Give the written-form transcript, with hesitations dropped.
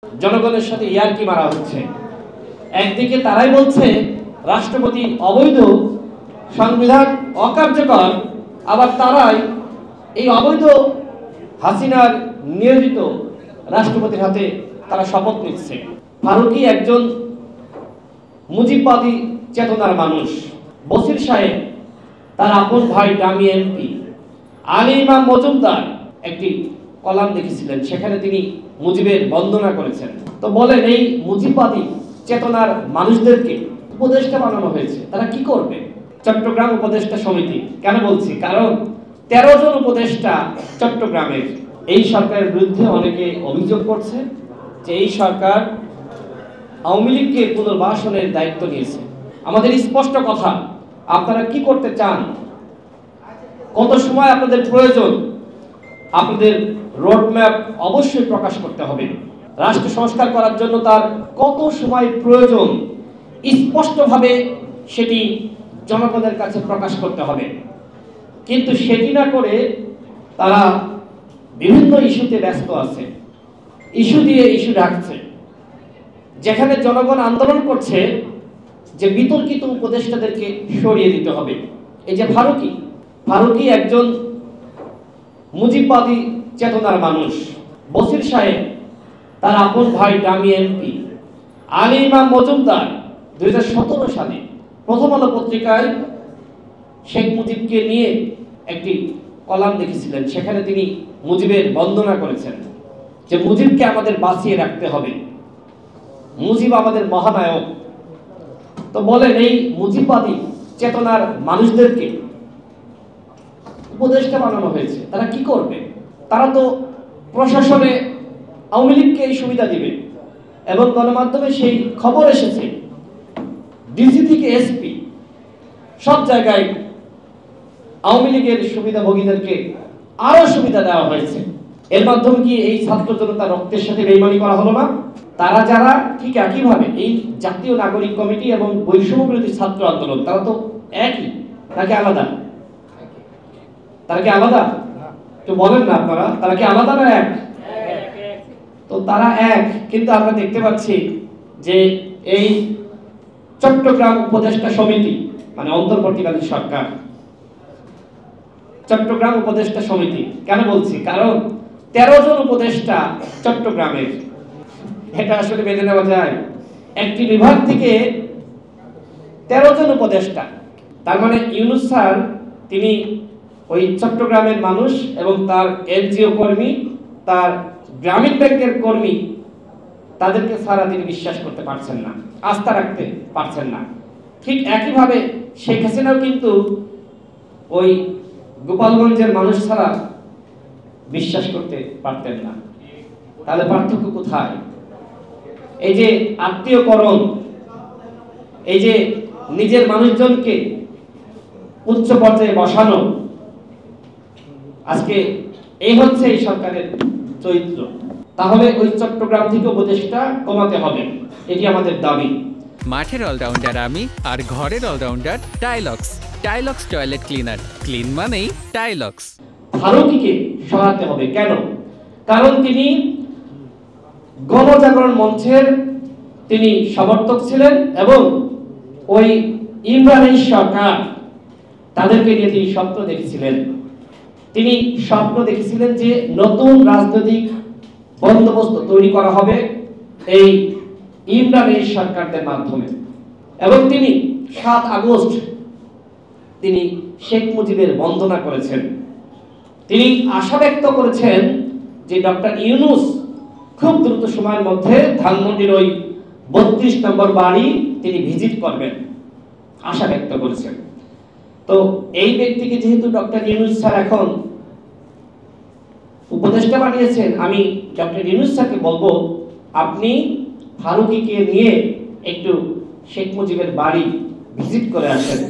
জনগণের সাথে ইয়ারকি মারা হচ্ছে। একদিকে তারাই বলছে রাষ্ট্রপতি অবৈধ, সংবিধান অকার্যকর, আবার তারাই এই অবৈধ হাসিনার নিয়োজিত রাষ্ট্রপতির হাতে তারা শপথ নিচ্ছে। ফারুকী একজন মুজিববাদী চেতনার মানুষ। বসির সাহেব তার আপন ভাই দামি এমপি আলী ইমাম মজুমদার একটি কলাম লিখেছিলেন, সেখানে তিনি মুজিবের বন্দনা করেছেন। তো বলেন, এই মুজিববাদী চেতনার মানুষদেরকে উপদেষ্টা বানানো হয়েছে, তারা কি করবে? চট্টগ্রাম উপদেষ্টা সমিতি কেন বলছি? কারণ 13 জন উপদেষ্টা চট্টগ্রামের। এই সরকারের বিরুদ্ধে অনেকে অভিযোগ করছে যে এই সরকার আওয়ামী লীগকে পুনর্বাসনের দায়িত্ব নিয়েছে। আমাদের স্পষ্ট কথা, আপনারা কি করতে চান, কত সময় আপনাদের প্রয়োজন, আপনাদের রোডম্যাপ অবশ্যই প্রকাশ করতে হবে। রাষ্ট্র সংস্কার করার জন্য তার কত সময় প্রয়োজন স্পষ্টভাবে সেটি জনগণের কাছে প্রকাশ করতে হবে। কিন্তু সেটি না করে তারা বিভিন্ন ইস্যুতে ব্যস্ত আছে, ইস্যু দিয়ে ইস্যু ঢাকছে। যেখানে জনগণ আন্দোলন করছে যে বিতর্কিত উপদেষ্টাদেরকে সরিয়ে দিতে হবে। এই যে ফারুকী একজন মুজিববাদী চেতনার মানুষ। বসির সাহেব তার আপন ভাই দামি এমপি আলী ইমাম মজুমদার 2017 সালে প্রথম আলো পত্রিকায় শেখ মুজিবকে নিয়ে একটি কলাম লিখেছিলেন, সেখানে তিনি মুজিবের বন্দনা করেছেন যে মুজিবকে আমাদের বাঁচিয়ে রাখতে হবে, মুজিব আমাদের মহানায়ক। তো বলেন, এই মুজিববাদী চেতনার মানুষদেরকে উপদেষ্টা বানানো হয়েছে, তারা কি করবে? তারা তো প্রশাসনে আওয়ামী লীগকে এই সুবিধা দিবে, এবং গণমাধ্যমে সেই খবর এসেছে ডিসি থেকে এসপি সব জায়গায় আওয়ামী লীগের সুবিধাভোগীদেরকে আরো সুবিধা দেওয়া হয়েছে। এর মাধ্যমে কি এই ছাত্র জনতার রক্তের সাথে বেইমানি করা হলো না? তারা যারা ঠিক একইভাবে এই জাতীয় নাগরিক কমিটি এবং বৈষম্য বিরোধী ছাত্র আন্দোলন, তারা তো একই নাকি আলাদা? তারা কি আলাদা? তো বলেন না আপনারা, তারা কি আলাদা না এক? তো তারা এক, কিন্তু আমরা দেখতে পাচ্ছি যে এই চট্টগ্রাম উপদেষ্টা সমিতি, মানে অন্তর্বর্তীকালীন সরকার, চট্টগ্রাম উপদেষ্টা সমিতি কেন বলছি? কারণ 13 জন উপদেষ্টা চট্টগ্রামের। এটা আসলে মেনে নেওয়া যায়? একটি বিভাগ থেকে 13 জন উপদেষ্টা, তার মানে ইউনূস স্যার তিনি ওই চট্টগ্রামের মানুষ এবং তার এনজিও কর্মী, তার গ্রামীণ ব্যাংকের কর্মী, তাদেরকে ছাড়া তিনি বিশ্বাস করতে পারছেন না, আস্থা রাখতে পারছেন না। ঠিক একইভাবে শেখ হাসিনাও কিন্তু ওই গোপালগঞ্জের মানুষ ছাড়া বিশ্বাস করতে পারতেন না। তাহলে পার্থক্য কোথায়? এই যে আত্মীয়করণ, এই যে নিজের মানুষজনকে উচ্চ পর্যায়ে বসানো, আজকে এই হচ্ছে এই সরকারের চরিত্র। তাহলে ওই চট্টগ্রাম থেকে উপদেষ্টা কমাতে হবে, এটি আমাদের দাবি। মাঠের অলরাউন্ডার আমি, আর ঘরের allrounder Tilex. Tilex toilet cleaner, clean মানেই টাইলক্স। ফারুকীকে সরাতে হবে। কেন? কারণ তিনি গণজাগরণ মঞ্চের তিনি সমর্থক ছিলেন, এবং ওই ইমরানের সরকার তাদেরকে নিয়ে তিনি স্বপ্ন দেখেছিলেন। তিনি স্বপ্ন দেখেছিলেন যে নতুন রাজনৈতিক বন্দোবস্ত তৈরি করা হবে এই ইমরানের সরকারদের মাধ্যমে। এবং তিনি 7 আগস্ট তিনি শেখ মুজিবের বন্দনা করেছেন। তিনি আশা ব্যক্ত করেছেন যে ডক্টর ইউনূস খুব দ্রুত সময়ের মধ্যে ধানমন্ডির ওই 32 নম্বর বাড়ি তিনি ভিজিট করবেন, আশা ব্যক্ত করেছেন। তো এই ব্যক্তিকে যেহেতু ডক্টর ইউনূস স্যার এখন উপদেষ্টা বানিয়েছেন, আমি ডক্টর ইউনূস স্যারকে বলবো, আপনি ফারুকীকে নিয়ে একটু শেখ মুজিবের বাড়ি ভিজিট করে আসেন।